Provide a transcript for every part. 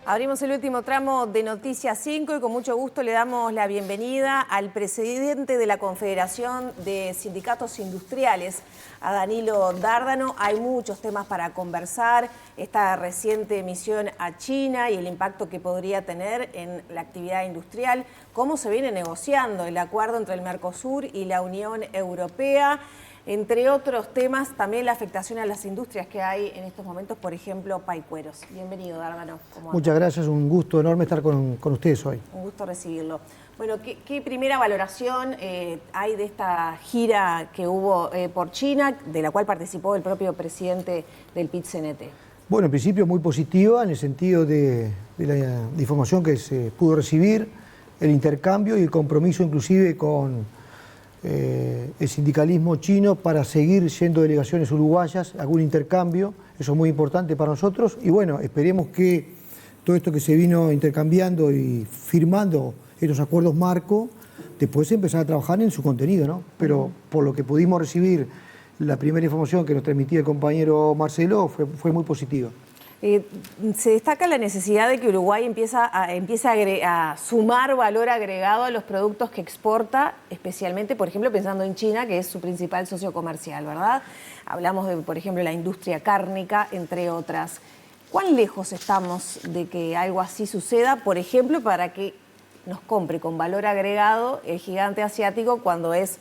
Abrimos el último tramo de Noticias 5 y con mucho gusto le damos la bienvenida al presidente de la Confederación de Sindicatos Industriales, a Danilo Dárdano. Hay muchos temas para conversar, esta reciente misión a China y el impacto que podría tener en la actividad industrial, cómo se viene negociando el acuerdo entre el Mercosur y la Unión Europea. Entre otros temas, también la afectación a las industrias que hay en estos momentos, por ejemplo, Paicueros. Bienvenido, Dárdano. Muchas gracias, un gusto enorme estar con ustedes hoy. Un gusto recibirlo. Bueno, ¿qué primera valoración hay de esta gira que hubo por China, de la cual participó el propio presidente del PIT-CNT? Bueno, en principio muy positiva, en el sentido de la información que se pudo recibir, el intercambio y el compromiso inclusive con el sindicalismo chino para seguir siendo delegaciones uruguayas, algún intercambio, eso es muy importante para nosotros. Y bueno, esperemos que todo esto que se vino intercambiando y firmando estos acuerdos marco, después empezar a trabajar en su contenido, ¿no? Pero por lo que pudimos recibir, la primera información que nos transmitía el compañero Marcelo fue muy positiva. Se destaca la necesidad de que Uruguay empiece a sumar valor agregado a los productos que exporta, especialmente, por ejemplo, pensando en China, que es su principal socio comercial, ¿verdad? Hablamos de, por ejemplo, la industria cárnica, entre otras. ¿Cuán lejos estamos de que algo así suceda, por ejemplo, para que nos compre con valor agregado el gigante asiático cuando es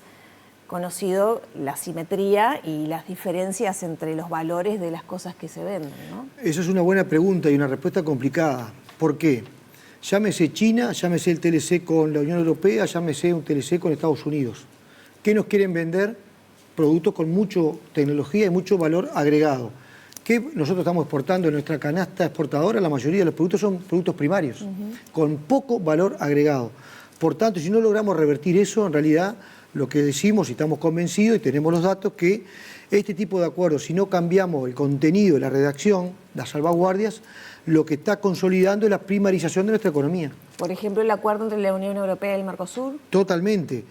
conocido la asimetría y las diferencias entre los valores de las cosas que se venden, ¿no? Esa es una buena pregunta y una respuesta complicada. ¿Por qué? Llámese China, llámese el TLC con la Unión Europea, llámese un TLC con Estados Unidos. ¿Qué nos quieren vender? Productos con mucha tecnología y mucho valor agregado. ¿Qué nosotros estamos exportando en nuestra canasta exportadora? La mayoría de los productos son productos primarios, con poco valor agregado. Por tanto, si no logramos revertir eso, en realidad lo que decimos y estamos convencidos y tenemos los datos que este tipo de acuerdos, si no cambiamos el contenido, la redacción, las salvaguardias, lo que está consolidando es la primarización de nuestra economía. Por ejemplo, el acuerdo entre la Unión Europea y el Mercosur. Totalmente.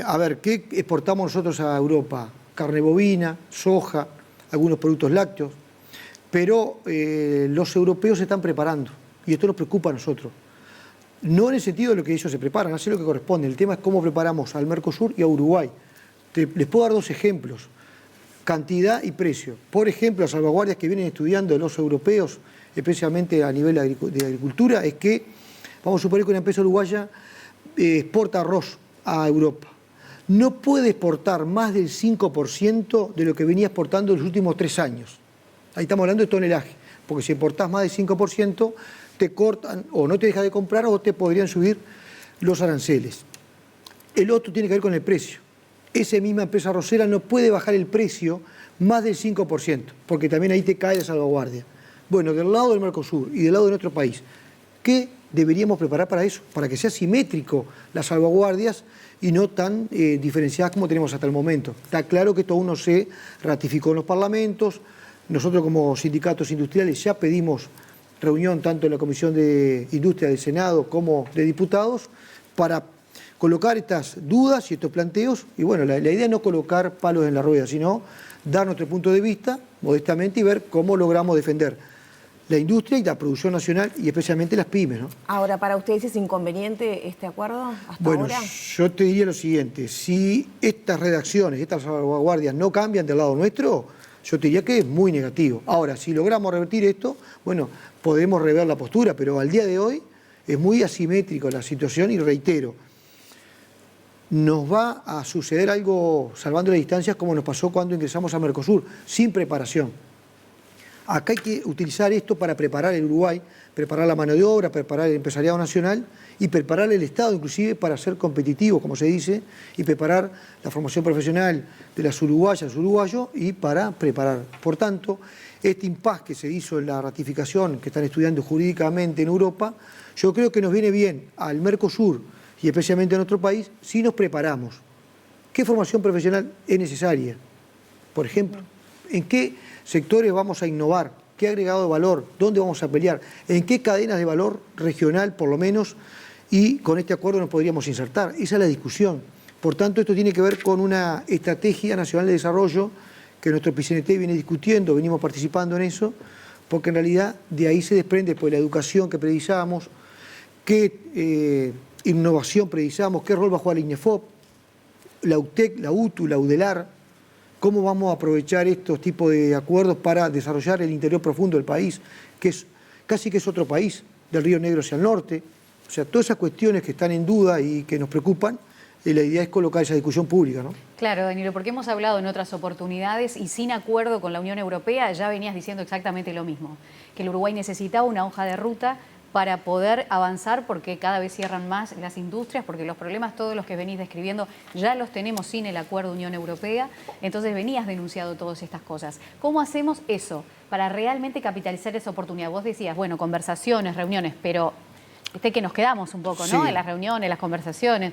A ver, ¿qué exportamos nosotros a Europa? Carne bovina, soja, algunos productos lácteos, pero los europeos se están preparando y esto nos preocupa a nosotros. No en el sentido de lo que ellos se preparan, hacen lo que corresponde. El tema es cómo preparamos al Mercosur y a Uruguay. Les puedo dar dos ejemplos. Cantidad y precio. Por ejemplo, las salvaguardias que vienen estudiando los europeos, especialmente a nivel de agricultura, es que, vamos a suponer que una empresa uruguaya exporta arroz a Europa. No puede exportar más del 5% de lo que venía exportando en los últimos 3 años. Ahí estamos hablando de tonelaje, porque si exportás más del 5%, te cortan o no te dejan de comprar o te podrían subir los aranceles. El otro tiene que ver con el precio. Esa misma empresa arrocera no puede bajar el precio más del 5%, porque también ahí te cae la salvaguardia. Bueno, del lado del Mercosur y del lado de nuestro país, ¿qué deberíamos preparar para eso? Para que sea simétrico las salvaguardias y no tan diferenciadas como tenemos hasta el momento. Está claro que esto aún no se ratificó en los parlamentos. Nosotros como sindicatos industriales ya pedimos reunión tanto en la Comisión de Industria del Senado como de Diputados para colocar estas dudas y estos planteos. Y bueno, la idea es no colocar palos en la rueda, sino dar nuestro punto de vista modestamente y ver cómo logramos defender la industria y la producción nacional y especialmente las pymes, ¿no? Ahora, ¿para ustedes es inconveniente este acuerdo hasta ahora? Bueno, yo te diría lo siguiente, si estas redacciones, estas salvaguardias no cambian del lado nuestro, yo te diría que es muy negativo. Ahora, si logramos revertir esto, bueno, podemos rever la postura, pero al día de hoy es muy asimétrico la situación y reitero, nos va a suceder algo, salvando las distancias, como nos pasó cuando ingresamos a Mercosur, sin preparación. Acá hay que utilizar esto para preparar el Uruguay, preparar la mano de obra, preparar el empresariado nacional y preparar el Estado inclusive para ser competitivo, como se dice, y preparar la formación profesional de las uruguayas, los uruguayos y para preparar. Por tanto, este impasse que se hizo en la ratificación que están estudiando jurídicamente en Europa, yo creo que nos viene bien al Mercosur y especialmente a nuestro país si nos preparamos. ¿Qué formación profesional es necesaria? Por ejemplo, ¿en qué sectores vamos a innovar? ¿Qué agregado de valor? ¿Dónde vamos a pelear? ¿En qué cadenas de valor regional, por lo menos? Y con este acuerdo nos podríamos insertar. Esa es la discusión. Por tanto, esto tiene que ver con una estrategia nacional de desarrollo que nuestro PIT-CNT viene discutiendo, venimos participando en eso, porque en realidad de ahí se desprende pues, la educación que precisábamos, qué innovación precisábamos, qué rol va a jugar el INEFOP, la UTEC, la UTU, la UDELAR, cómo vamos a aprovechar estos tipos de acuerdos para desarrollar el interior profundo del país, que es casi que es otro país, del Río Negro hacia el norte. O sea, todas esas cuestiones que están en duda y que nos preocupan, la idea es colocar esa discusión pública, ¿no? Claro, Danilo, porque hemos hablado en otras oportunidades y sin acuerdo con la Unión Europea ya venías diciendo exactamente lo mismo, que el Uruguay necesitaba una hoja de ruta para poder avanzar, porque cada vez cierran más las industrias, porque los problemas todos los que venís describiendo ya los tenemos sin el acuerdo Unión Europea, entonces venías denunciando todas estas cosas. ¿Cómo hacemos eso para realmente capitalizar esa oportunidad? Vos decías, bueno, conversaciones, reuniones, pero que nos quedamos un poco, ¿no? Sí. En las reuniones, las conversaciones.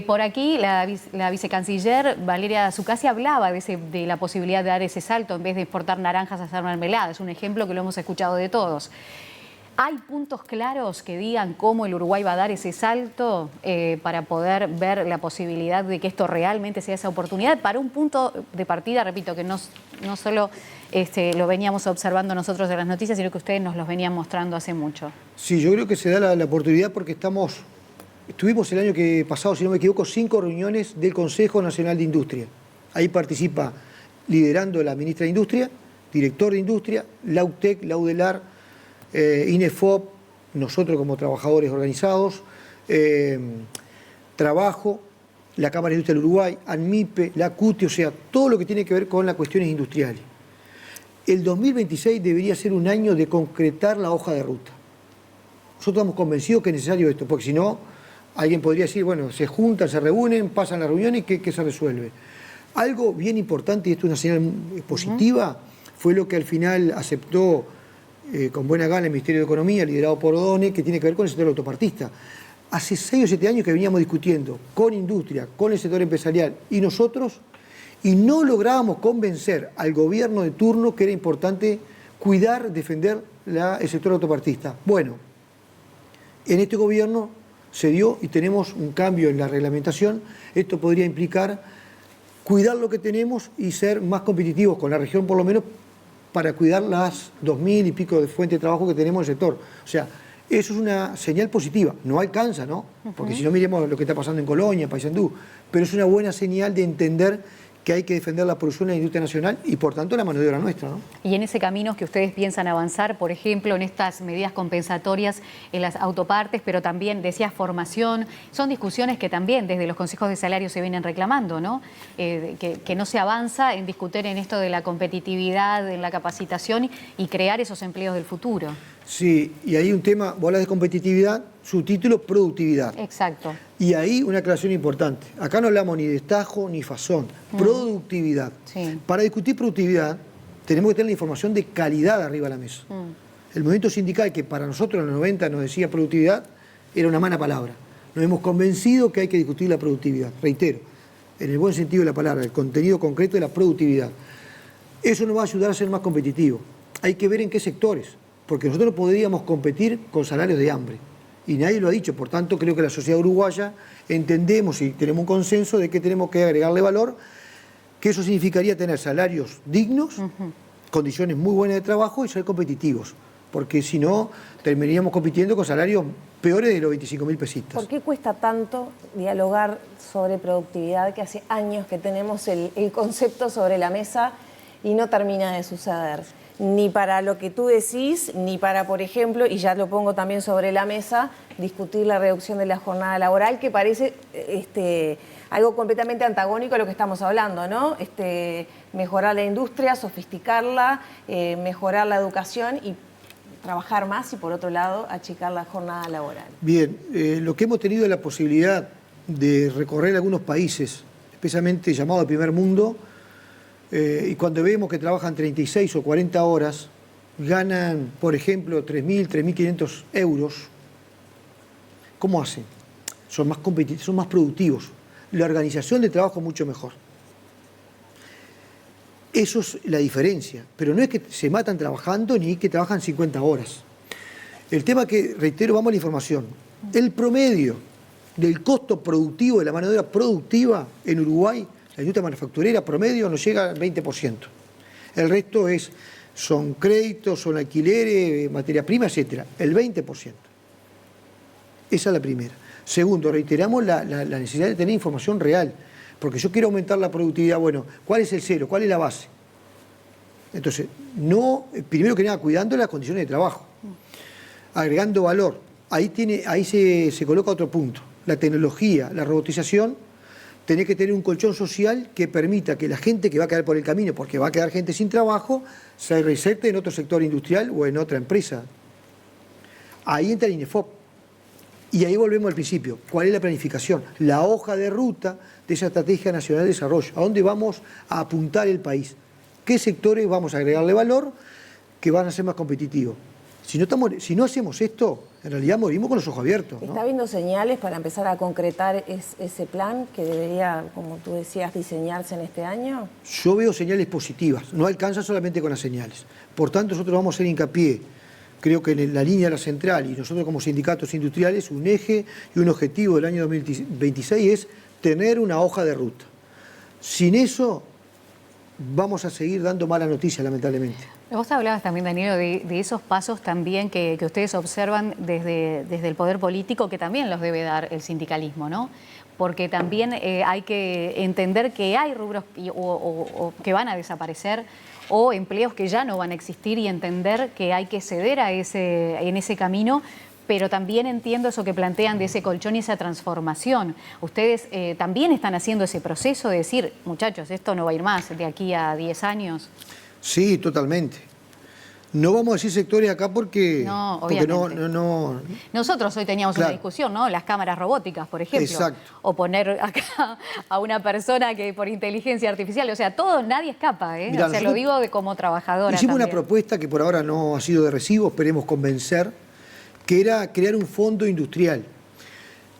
Por aquí la vicecanciller Valeria Zuccasi hablaba de la posibilidad de dar ese salto en vez de exportar naranjas a hacer mermelada. Es un ejemplo que lo hemos escuchado de todos. ¿Hay puntos claros que digan cómo el Uruguay va a dar ese salto para poder ver la posibilidad de que esto realmente sea esa oportunidad? Para un punto de partida, repito, que no solo lo veníamos observando nosotros en las noticias, sino que ustedes nos los venían mostrando hace mucho. Sí, yo creo que se da la oportunidad porque estuvimos el año que pasado, si no me equivoco, 5 reuniones del Consejo Nacional de Industria. Ahí participa, liderando la ministra de Industria, director de Industria, la UTEC, la UDELAR, INEFOP, nosotros como trabajadores organizados, Trabajo, la Cámara de Industria del Uruguay, ANMIPE, la CUTE, o sea, todo lo que tiene que ver con las cuestiones industriales. El 2026 debería ser un año de concretar la hoja de ruta. Nosotros estamos convencidos que es necesario esto, porque si no, alguien podría decir, bueno, se juntan, se reúnen, pasan la reunión y ¿qué se resuelve? Algo bien importante, y esto es una señal positiva, fue lo que al final aceptó con buena gana el Ministerio de Economía, liderado por O'Donnell, que tiene que ver con el sector autopartista. Hace 6 o 7 años que veníamos discutiendo con industria, con el sector empresarial y nosotros, y no lográbamos convencer al gobierno de turno que era importante cuidar, defender el sector autopartista. Bueno, en este gobierno se dio y tenemos un cambio en la reglamentación. Esto podría implicar cuidar lo que tenemos y ser más competitivos con la región, por lo menos, para cuidar las 2.000 y pico de fuentes de trabajo que tenemos en el sector. O sea, eso es una señal positiva. No alcanza, ¿no? Porque si no, miremos lo que está pasando en Colonia, Paysandú. Pero es una buena señal de entender que hay que defender la producción de la industria nacional y, por tanto, la mano de obra nuestra, ¿no? Y en ese camino que ustedes piensan avanzar, por ejemplo, en estas medidas compensatorias en las autopartes, pero también, decías, formación, son discusiones que también desde los consejos de salario se vienen reclamando, ¿no? Que no se avanza en discutir en esto de la competitividad, en la capacitación y crear esos empleos del futuro. Sí, y ahí un tema, vos hablas de competitividad, subtítulo productividad. Exacto. Y ahí una aclaración importante. Acá no hablamos ni de destajo ni fasón, productividad. Sí. Para discutir productividad tenemos que tener la información de calidad arriba de la mesa. El movimiento sindical, que para nosotros en los 90 nos decía productividad, era una mala palabra. Nos hemos convencido que hay que discutir la productividad, reitero, en el buen sentido de la palabra, el contenido concreto de la productividad. Eso nos va a ayudar a ser más competitivos. Hay que ver en qué sectores, porque nosotros no podríamos competir con salarios de hambre. Y nadie lo ha dicho, por tanto creo que la sociedad uruguaya entendemos y tenemos un consenso de que tenemos que agregarle valor, que eso significaría tener salarios dignos, condiciones muy buenas de trabajo y ser competitivos, porque si no terminaríamos compitiendo con salarios peores de los 25.000 pesitos. ¿Por qué cuesta tanto dialogar sobre productividad, que hace años que tenemos el concepto sobre la mesa y no termina de suceder? Ni para lo que tú decís, ni para, por ejemplo, y ya lo pongo también sobre la mesa, discutir la reducción de la jornada laboral, que parece algo completamente antagónico a lo que estamos hablando, ¿no? Mejorar la industria, sofisticarla, mejorar la educación y trabajar más y, por otro lado, achicar la jornada laboral. Bien, lo que hemos tenido es la posibilidad de recorrer algunos países, especialmente llamados de primer mundo, y cuando vemos que trabajan 36 o 40 horas, ganan, por ejemplo, 3.000, 3.500 euros, ¿cómo hacen? Son más competitivos, son más productivos. La organización de trabajo es mucho mejor. Eso es la diferencia, pero no es que se matan trabajando ni que trabajan 50 horas. El tema que, reitero, vamos a la información. El promedio del costo productivo, de la mano de obra productiva en Uruguay, la industria manufacturera promedio nos llega al 20%. El resto es son créditos, son alquileres, materia prima, etcétera. El 20%. Esa es la primera. Segundo, reiteramos la necesidad de tener información real, porque yo quiero aumentar la productividad. Bueno, ¿cuál es el cero? ¿Cuál es la base? Entonces, primero que nada, cuidando las condiciones de trabajo, agregando valor. Ahí se coloca otro punto. La tecnología, la robotización, tenés que tener un colchón social que permita que la gente que va a quedar por el camino, porque va a quedar gente sin trabajo, se reinserte en otro sector industrial o en otra empresa. Ahí entra el INEFOP. Y ahí volvemos al principio. ¿Cuál es la planificación? La hoja de ruta de esa Estrategia Nacional de Desarrollo. ¿A dónde vamos a apuntar el país? ¿Qué sectores vamos a agregarle valor que van a ser más competitivos? Si no hacemos esto, en realidad morimos con los ojos abiertos, ¿no? ¿Está viendo señales para empezar a concretar ese plan que debería, como tú decías, diseñarse en este año? Yo veo señales positivas, no alcanza solamente con las señales. Por tanto, nosotros vamos a hacer hincapié, creo que en la línea de la central, y nosotros como sindicatos industriales, un eje y un objetivo del año 2026 es tener una hoja de ruta. Sin eso, vamos a seguir dando malas noticias, lamentablemente. Vos hablabas también, Danilo, de esos pasos también que ustedes observan desde el poder político, que también los debe dar el sindicalismo, ¿no? Porque también hay que entender que hay rubros o que van a desaparecer o empleos que ya no van a existir y entender que hay que ceder en ese camino, pero también entiendo eso que plantean de ese colchón y esa transformación. Ustedes también están haciendo ese proceso de decir, muchachos, esto no va a ir más de aquí a 10 años. Sí, totalmente. No vamos a decir sectores acá porque no, obviamente. No. Nosotros hoy teníamos una discusión, ¿no? Las cámaras robóticas, por ejemplo. Exacto. O poner acá a una persona que por inteligencia artificial, o sea, nadie escapa, ¿eh? Mirá, o sea, lo digo como trabajadora. Hicimos también. una propuesta que por ahora no ha sido de recibo, esperemos convencer, que era crear un fondo industrial.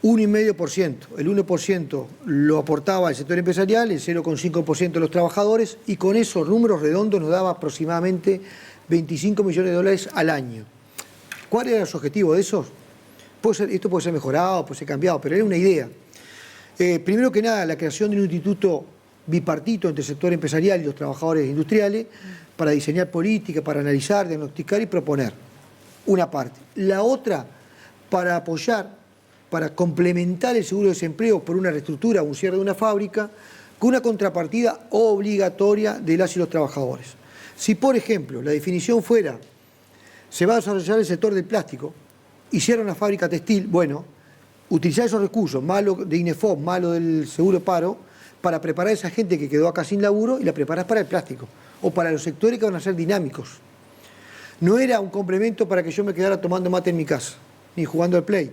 1,5%. El 1% lo aportaba el sector empresarial, el 0,5% los trabajadores, y con esos números redondos nos daba aproximadamente 25 millones de dólares al año. ¿Cuál era su objetivo de esos? Esto puede ser mejorado, puede ser cambiado, pero era una idea. Primero que nada, la creación de un instituto bipartito entre el sector empresarial y los trabajadores industriales para diseñar políticas, para analizar, diagnosticar y proponer. Una parte. La otra, para apoyar, para complementar el seguro de desempleo por una reestructura o un cierre de una fábrica, con una contrapartida obligatoria de las y los trabajadores. Si, por ejemplo, la definición fuera, se va a desarrollar el sector del plástico y cierra una fábrica textil, bueno, utilizar esos recursos, malo de INEFOP, malo del seguro paro, para preparar a esa gente que quedó acá sin laburo y la preparás para el plástico, o para los sectores que van a ser dinámicos. No era un complemento para que yo me quedara tomando mate en mi casa, ni jugando al play.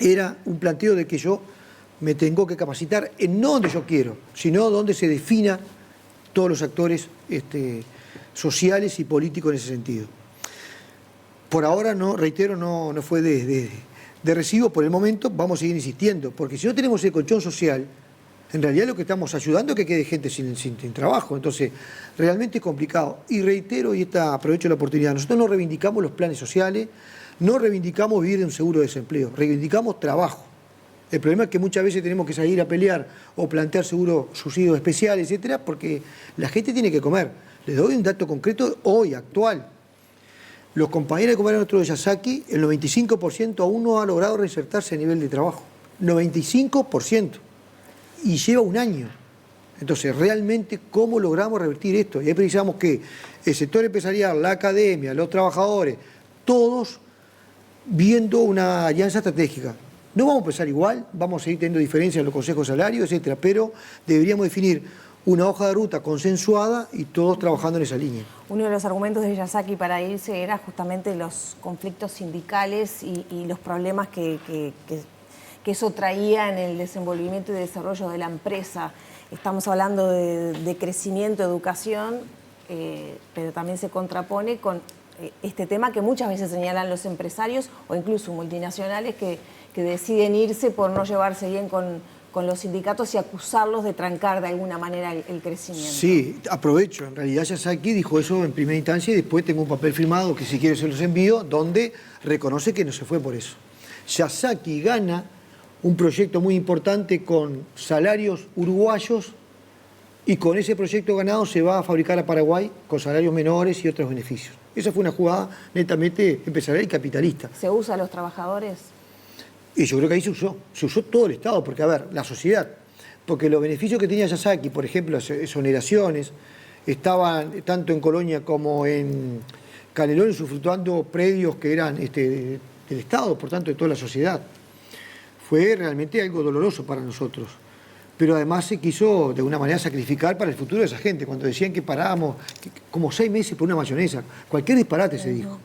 Era un planteo de que yo me tengo que capacitar no donde yo quiero, sino donde se defina todos los actores sociales y políticos en ese sentido. Por ahora, reitero, no fue de recibo por el momento, vamos a seguir insistiendo, porque si no tenemos el colchón social, en realidad lo que estamos ayudando es que quede gente sin trabajo, entonces realmente es complicado. Y reitero, y aprovecho la oportunidad, nosotros no reivindicamos los planes sociales, no reivindicamos vivir de un seguro de desempleo, reivindicamos trabajo. El problema es que muchas veces tenemos que salir a pelear o plantear seguros, subsidios especiales, etcétera, porque la gente tiene que comer. Les doy un dato concreto hoy, actual. Los compañeros que compañeros nuestros de Yasaki, el 95% aún no ha logrado reinsertarse a nivel de trabajo. 95%. Y lleva un año. Entonces, realmente, ¿cómo logramos revertir esto? Y ahí precisamos que el sector empresarial, la academia, los trabajadores, todos viendo una alianza estratégica. No vamos a empezar igual, vamos a seguir teniendo diferencias en los consejos salarios, etcétera, pero deberíamos definir una hoja de ruta consensuada y todos trabajando en esa línea. Uno de los argumentos de Yasaki para irse era justamente los conflictos sindicales y los problemas que eso traía en el desenvolvimiento y desarrollo de la empresa. Estamos hablando de crecimiento, educación, pero también se contrapone con este tema que muchas veces señalan los empresarios o incluso multinacionales que deciden irse por no llevarse bien con los sindicatos y acusarlos de trancar de alguna manera el crecimiento. Sí, aprovecho. En realidad Yasaki dijo eso en primera instancia y después tengo un papel firmado que si quiere se los envío, donde reconoce que no se fue por eso. Yasaki gana un proyecto muy importante con salarios uruguayos Y con ese proyecto ganado se va a fabricar a Paraguay con salarios menores y otros beneficios. Esa fue una jugada netamente empresarial y capitalista. ¿Se usa a los trabajadores? Y yo creo que ahí se usó todo el Estado, porque a ver, la sociedad, porque los beneficios que tenía Yasaki, por ejemplo, las exoneraciones, estaban tanto en Colonia como en Canelones usufructuando predios que eran del Estado, por tanto de toda la sociedad. Fue realmente algo doloroso para nosotros. Pero además se quiso de alguna manera sacrificar para el futuro de esa gente. Cuando decían que parábamos como 6 meses por una mayonesa, cualquier disparate se dijo.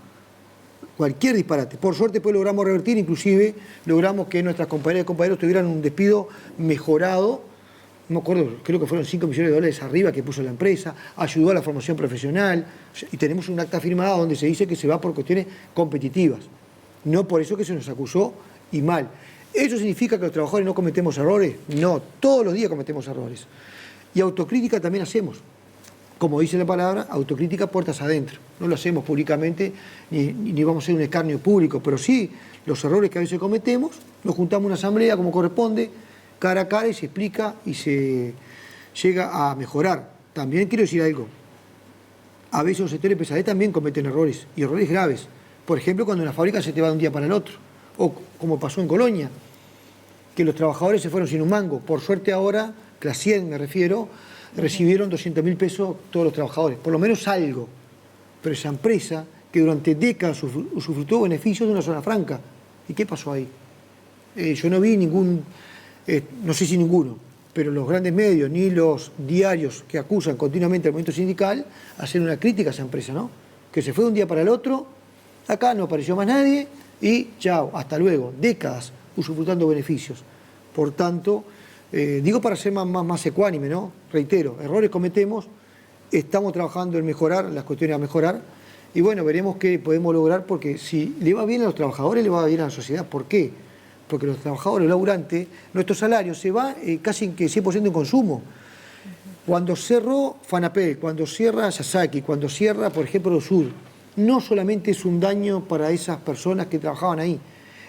Cualquier disparate. Por suerte pues logramos revertir, inclusive logramos que nuestras compañeras y compañeros tuvieran un despido mejorado. No me acuerdo, creo que fueron $5 millones arriba que puso la empresa, ayudó a la formación profesional y tenemos un acta firmada donde se dice que se va por cuestiones competitivas. No por eso que se nos acusó y mal. ¿Eso significa que los trabajadores no cometemos errores? No, todos los días cometemos errores. Y autocrítica también hacemos. Como dice la palabra, autocrítica puertas adentro. No lo hacemos públicamente ni vamos a hacer un escarnio público, pero sí los errores que a veces cometemos, nos juntamos en una asamblea como corresponde, cara a cara y se explica y se llega a mejorar. También quiero decir algo. A veces los sectores empresariales también cometen errores, y errores graves. Por ejemplo, cuando una fábrica se te va de un día para el otro. O como pasó en Colonia, que los trabajadores se fueron sin un mango. Por suerte ahora, Clasién me refiero, recibieron 200.000 pesos todos los trabajadores, por lo menos algo. Pero esa empresa que durante décadas usufructuó beneficios de una zona franca. ¿Y qué pasó ahí? Yo no vi ningún, no sé si ninguno, pero los grandes medios ni los diarios que acusan continuamente al movimiento sindical hacen una crítica a esa empresa, ¿no? Que se fue de un día para el otro, acá no apareció más nadie y chao, hasta luego, décadas usufructuando beneficios. Por tanto, digo para ser más ecuánime, ¿no? Reitero, errores cometemos, estamos trabajando en mejorar las cuestiones a mejorar y bueno, veremos qué podemos lograr porque si le va bien a los trabajadores, le va bien a la sociedad. ¿Por qué? Porque los trabajadores, los laburantes, nuestro salario se va casi que 100% en consumo. Cuando cerró Fanapel, cuando cierra Yasaki, cuando cierra, por ejemplo, Sur, no solamente es un daño para esas personas que trabajaban ahí,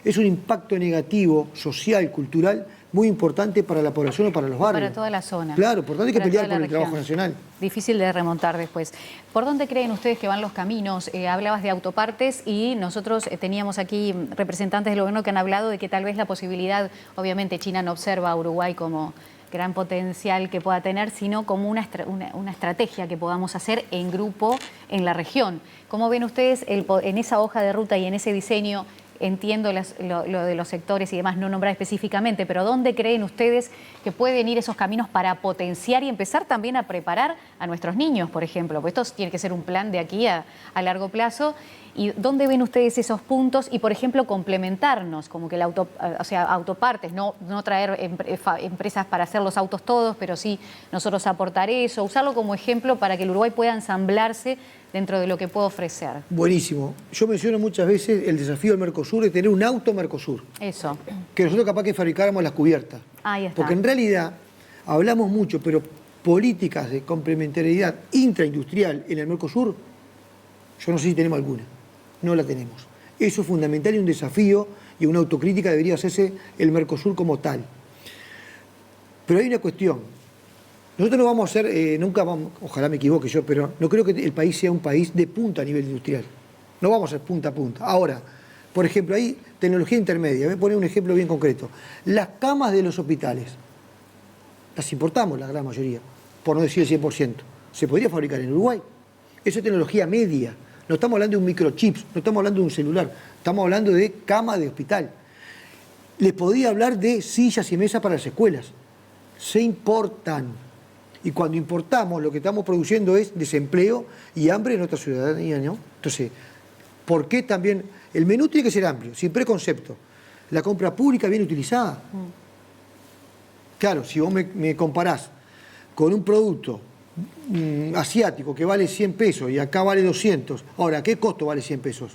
es un impacto negativo, social, cultural, muy importante para la población o para los barrios. Para toda la zona. Claro, por tanto hay que pelear por el trabajo nacional. Difícil de remontar después. ¿Por dónde creen ustedes que van los caminos? Hablabas de autopartes y nosotros teníamos aquí representantes del gobierno que han hablado de que tal vez la posibilidad, obviamente China no observa a Uruguay como gran potencial que pueda tener, sino como una estrategia que podamos hacer en grupo en la región. ¿Cómo ven ustedes en esa hoja de ruta y en ese diseño? Entiendo lo de los sectores y demás, no nombrar específicamente, pero ¿dónde creen ustedes que pueden ir esos caminos para potenciar y empezar también a preparar a nuestros niños, por ejemplo? Pues esto tiene que ser un plan de aquí a largo plazo. ¿Y dónde ven ustedes esos puntos? Y, por ejemplo, complementarnos, como que autopartes, no traer empresas para hacer los autos todos, pero sí nosotros aportar eso, usarlo como ejemplo para que el Uruguay pueda ensamblarse dentro de lo que puede ofrecer. Buenísimo. Yo menciono muchas veces el desafío del Mercosur de tener un auto Mercosur. Eso. Que nosotros capaz que fabricáramos las cubiertas. Ahí está. Porque en realidad hablamos mucho, pero políticas de complementariedad intraindustrial en el Mercosur, yo no sé si tenemos alguna. No la tenemos. Eso es fundamental y un desafío y una autocrítica debería hacerse el Mercosur como tal. Pero hay una cuestión. Nosotros no vamos a ser, nunca vamos, ojalá me equivoque yo, pero no creo que el país sea un país de punta a nivel industrial. No vamos a ser punta a punta. Ahora, por ejemplo, hay tecnología intermedia. Voy a poner un ejemplo bien concreto. Las camas de los hospitales, las importamos la gran mayoría, por no decir el 100%. Se podría fabricar en Uruguay. Eso es tecnología media. No estamos hablando de un microchip, no estamos hablando de un celular, estamos hablando de cama de hospital. Les podría hablar de sillas y mesas para las escuelas. Se importan. Y cuando importamos, lo que estamos produciendo es desempleo y hambre en nuestra ciudadanía, ¿no? Entonces, ¿por qué también? El menú tiene que ser amplio, sin preconcepto. La compra pública bien utilizada. Claro, si vos me comparás con un producto asiático que vale 100 pesos y acá vale 200. Ahora, ¿qué costo vale 100 pesos?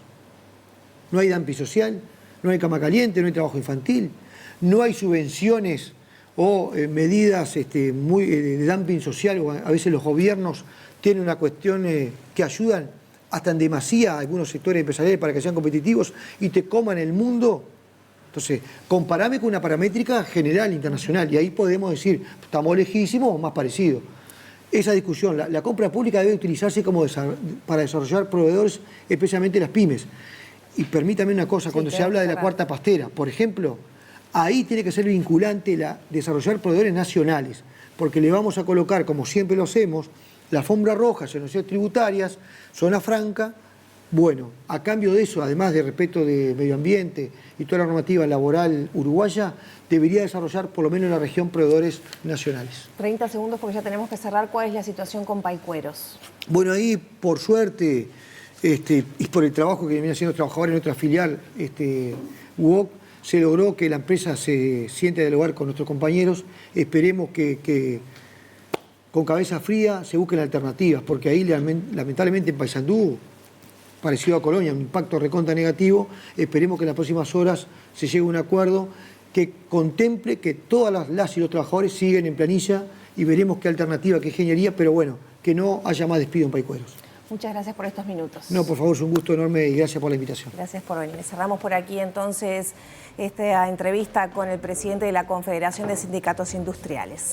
No hay dumping social, no hay cama caliente, no hay trabajo infantil, no hay subvenciones o medidas muy de dumping social. O a veces los gobiernos tienen una cuestión que ayudan hasta en demasía a algunos sectores empresariales para que sean competitivos y te coman el mundo. Entonces, comparame con una paramétrica general internacional y ahí podemos decir, estamos lejísimos o más parecidos. esa discusión. La compra pública debe utilizarse para desarrollar proveedores, especialmente las pymes. Y permítame una cosa, cuando se habla de la cuarta pastera, por ejemplo, ahí tiene que ser vinculante desarrollar proveedores nacionales, porque le vamos a colocar, como siempre lo hacemos, la alfombra roja, exoneraciones tributarias, zona franca. Bueno, a cambio de eso, además de respeto de medio ambiente y toda la normativa laboral uruguaya, debería desarrollar por lo menos en la región proveedores nacionales. 30 segundos porque ya tenemos que cerrar. ¿Cuál es la situación con Paicueros? Bueno, ahí por suerte y por el trabajo que vienen haciendo los trabajadores en nuestra filial, UOC, se logró que la empresa se siente a dialogar con nuestros compañeros. Esperemos que con cabeza fría se busquen alternativas, porque ahí lamentablemente en Paysandú, parecido a Colonia, un impacto recontra negativo. Esperemos que en las próximas horas se llegue a un acuerdo que contemple que todas las y los trabajadores siguen en planilla y veremos qué alternativa, qué ingeniería, pero bueno, que no haya más despido en Paicueros. Muchas gracias por estos minutos. No, por favor, es un gusto enorme y gracias por la invitación. Gracias por venir. Cerramos por aquí entonces esta entrevista con el presidente de la Confederación de Sindicatos Industriales.